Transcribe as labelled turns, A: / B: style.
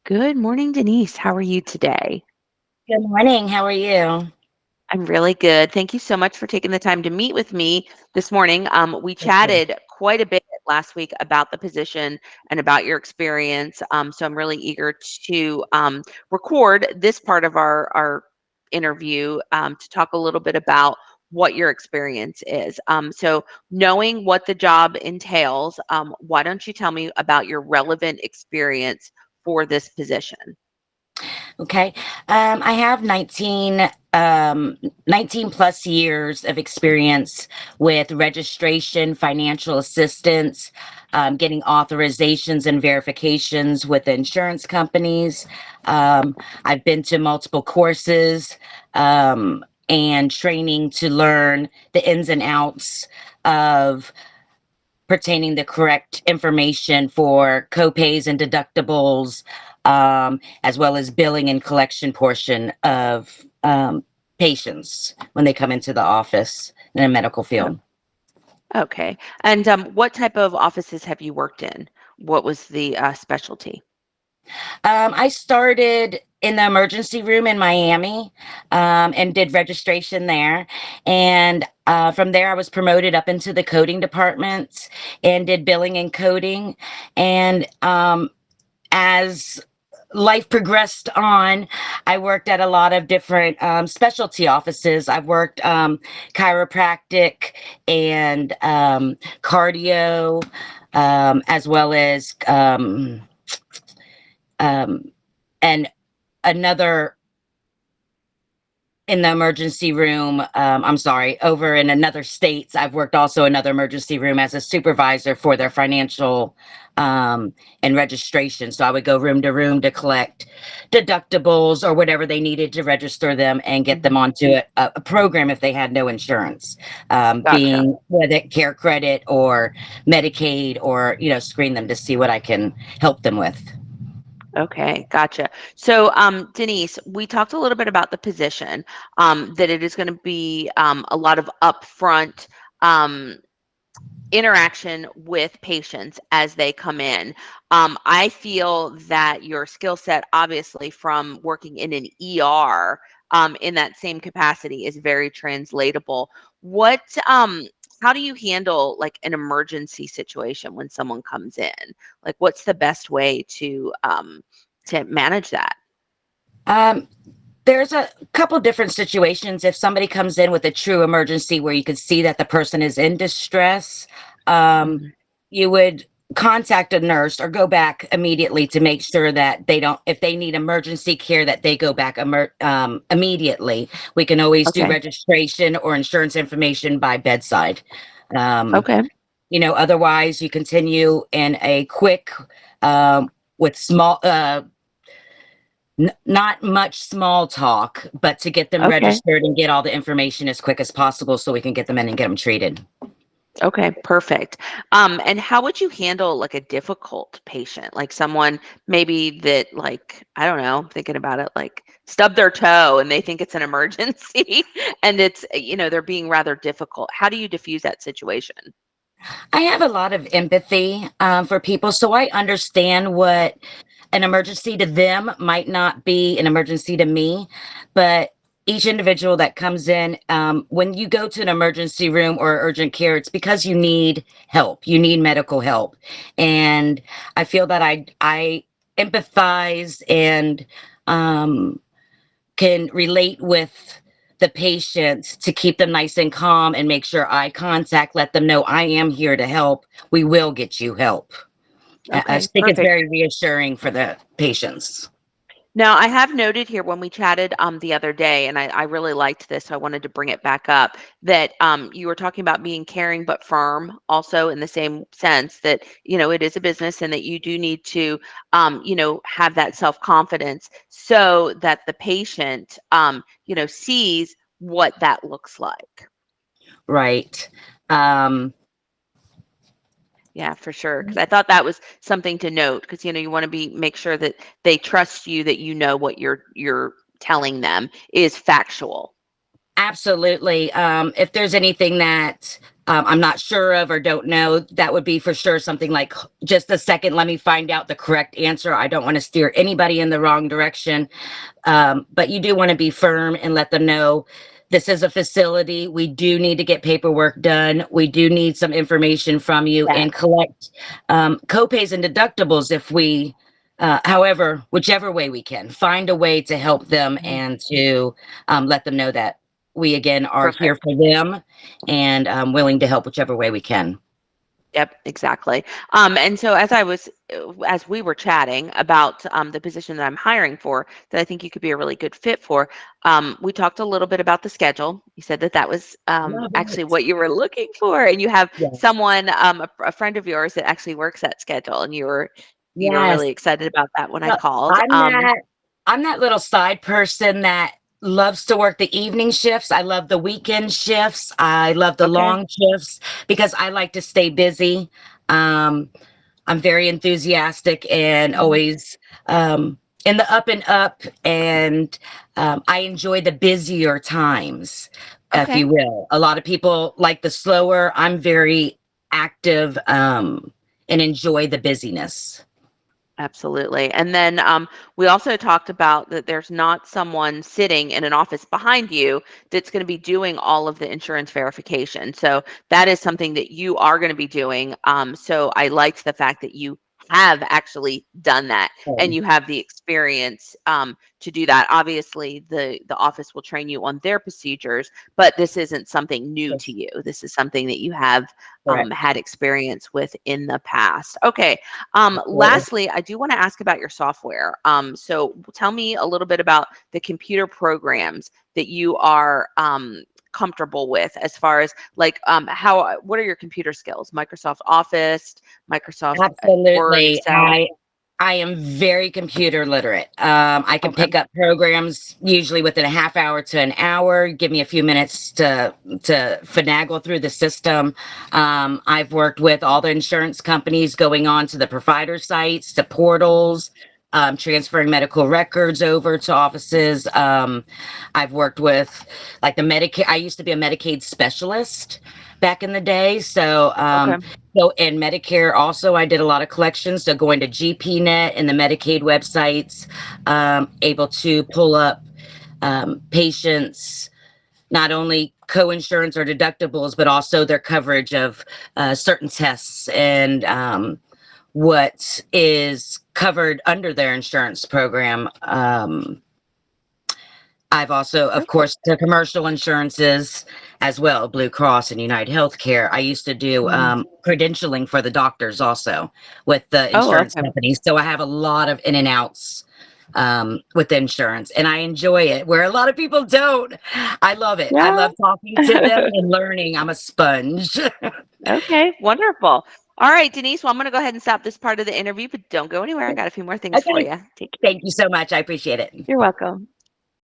A: Good morning, Denise. How are you today?
B: Good morning. How are you?
A: I'm really good. Thank you so much for taking the time to meet with me this morning. We
B: For sure.
A: chatted quite a bit last week about the position and about your experience. So I'm really eager to record this part of our interview to talk a little bit about what your experience is. So knowing what the job entails, why don't you tell me about your relevant experience for this position?
B: Okay. I have 19 plus years of experience with registration, financial assistance, getting authorizations and verifications with insurance companies. I've been to multiple courses and training to learn the ins and outs of pertaining the correct information for copays and deductibles, as well as billing and collection portion of patients when they come into the office in a medical
A: Oh,
B: field.
A: okay. And what type of offices have you worked in? What was the specialty?
B: I started in the emergency room in Miami and did registration there. And from there, I was promoted up into the coding department and did billing and coding. And as life progressed on, I worked at a lot of different specialty offices. I've worked chiropractic and cardio, as well as um, and another in the emergency room. I'm sorry, over in another states. I've worked also another emergency room as a supervisor for their financial um, and registration. So I would go room to room to collect deductibles or whatever they needed to register them and get them
A: Mhm.
B: onto a program if they had no insurance,
A: Gotcha.
B: being whether it care credit or Medicaid, or screen them to see what I can help them with.
A: Okay, gotcha. So, Denise, we talked a little bit about the position, that it is going to be a lot of upfront um, interaction with patients as they come in. I feel that your skill set, obviously, from working in an ER in that same capacity, is very translatable. What, how do you handle like an emergency situation when someone comes in? Like, what's the best way to manage that?
B: Um, there's a couple different situations. If somebody comes in with a true emergency where you can see that the person is in distress, um,
A: Mhm.
B: you would contact a nurse or go back immediately to make sure that they don't, if they need emergency care, that they go back immediately. We can always do
A: Okay.
B: registration or insurance information by bedside. Um,
A: Okay.
B: Otherwise, you continue in a quick, with small, not much small talk, but to get them
A: Okay.
B: registered and get all the information as quick as possible so we can get them in and get them treated.
A: Okay, perfect. And how would you handle like a difficult patient, like someone maybe that like, I don't know, I'm thinking about it, like stub their toe and they think it's an emergency and it's, they're being rather difficult. How do you diffuse that situation?
B: I have a lot of empathy for people, so I understand what an emergency to them might not be an emergency to me, but each individual that comes in, when you go to an emergency room or urgent care, it's because you need help. You need medical help, and I feel that I empathize and um, can relate with the patient to keep them nice and calm and make sure eye contact, let them know I am here to help. We will get you help. I
A: Okay,
B: think it's
A: perfect.
B: very reassuring for the patients.
A: Now, I have noted here when we chatted the other day, and I really liked this, so I wanted to bring it back up, that you were talking about being caring but firm, also in the same sense that, it is a business and that you do need to, have that self confidence so that the patient, sees what that looks like.
B: Right. Um,
A: Yeah, for sure. Because I thought that was something to note. Because you want to make sure that they trust you, that what you're telling them is factual.
B: Absolutely. If there's anything that I'm not sure of or don't know, that would be for sure something like, just a second, let me find out the correct answer. I don't want to steer anybody in the wrong direction. But you do want to be firm and let them know this is a facility. We do need to get paperwork done. We do need some information from you
A: Yes.
B: and collect copays and deductibles if we, however, whichever way we can, find a way to help them
A: Mhm.
B: and to let them know that we again are here
A: Perfect.
B: for them and willing to help whichever way we can.
A: Yep, exactly. And so as we were chatting about the position that I'm hiring for, that I think you could be a really good fit for, we talked a little bit about the schedule. You said that that was
B: Love
A: actually
B: it.
A: what you were looking for, and you have
B: Yes.
A: someone, a friend of yours, that actually works that schedule, and you were
B: Yes.
A: really excited about that when I
B: So
A: called.
B: I'm that little side person that loves to work the evening shifts. I love the weekend shifts. I love the
A: Okay.
B: long shifts because I like to stay busy. Um, I'm very enthusiastic and
A: Mhm.
B: always in the up and up, and I enjoy the busier times, if
A: Okay.
B: you will. A lot of people like the slower. I'm very active and enjoy the busyness.
A: Absolutely. And then we also talked about that there's not someone sitting in an office behind you that's going to be doing all of the insurance verification. So that is something that you are going to be doing. So I liked the fact that you have actually done that and
B: Um,
A: you have the experience to do that. Obviously, the office will train you on their procedures, but this isn't something new to
B: yes,
A: you. This is something that you have
B: correct.
A: had experience with in the past. Okay.
B: Absolutely.
A: Lastly, I do want to ask about your software. So tell me a little bit about the computer programs that you are comfortable with, as far as like what are your computer skills? Microsoft Office, Microsoft Word,
B: Absolutely.
A: Excel.
B: I am very computer literate. I can
A: Okay.
B: pick up programs usually within a half hour to an hour. Give me a few minutes to finagle through the system. I've worked with all the insurance companies, going on to the provider sites, to
A: Mhm.
B: portals, transferring medical records over to offices. I've worked with like the Medicaid. I used to be a Medicaid specialist back in the day,
A: Okay.
B: so in Medicare, also, I did a lot of collections. So going to GPNet and the Medicaid websites, able to pull up patients, not only co-insurance or deductibles, but also their coverage of certain tests and what is covered under their insurance program. I've also, of
A: Perfect.
B: course, the commercial insurances as well, Blue Cross and United Healthcare. I used to do
A: Mhm.
B: credentialing for the doctors also with the
A: Oh,
B: insurance
A: okay.
B: companies. So I have a lot of in and outs with insurance, and I enjoy it where a lot of people don't. I love it. I
A: Yeah.
B: love talking to them and learning. I'm a sponge.
A: Okay. Wonderful. All right, Denise. Well, I'm going to go ahead and stop this part of the interview, but don't go anywhere. I got a few more things for
B: Okay.
A: you. Take care.
B: Thank you so much. I appreciate it.
A: You're welcome.